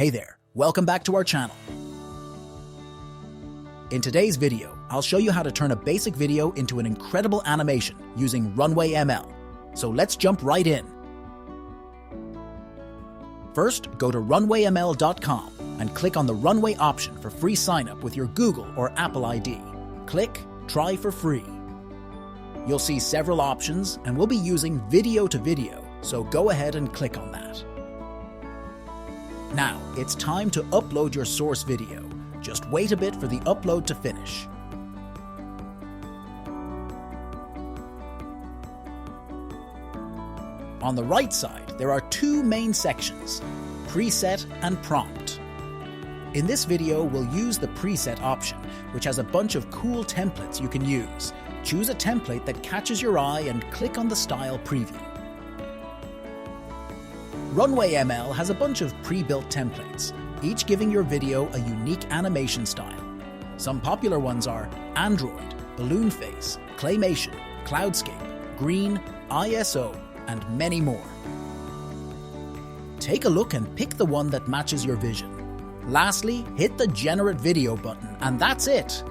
Hey there, welcome back to our channel. In today's video, I'll show you how to turn a basic video into an incredible animation using RunwayML. So let's jump right in. First, go to RunwayML.com and click on the Runway option for free sign-up with your Google or Apple ID. Click Try for free. You'll see several options and we'll be using video to video, so go ahead and click on that. Now, it's time to upload your source video. Just wait a bit for the upload to finish. On the right side, there are two main sections, Preset and Prompt. In this video, we'll use the Preset option, which has a bunch of cool templates you can use. Choose a template that catches your eye and click on the Style preview. RunwayML has a bunch of pre-built templates, each giving your video a unique animation style. Some popular ones are Android, Balloon Face, Claymation, Cloudscape, Green, ISO, and many more. Take a look and pick the one that matches your vision. Lastly, hit the Generate Video button, and that's it!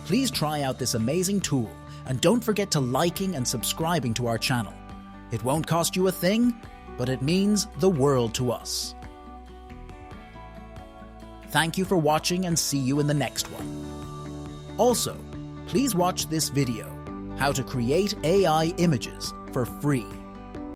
Please try out this amazing tool, and don't forget to liking and subscribing to our channel. It won't cost you a thing, but it means the world to us. Thank you for watching and see you in the next one. Also, please watch this video, How to Create AI Images, for free.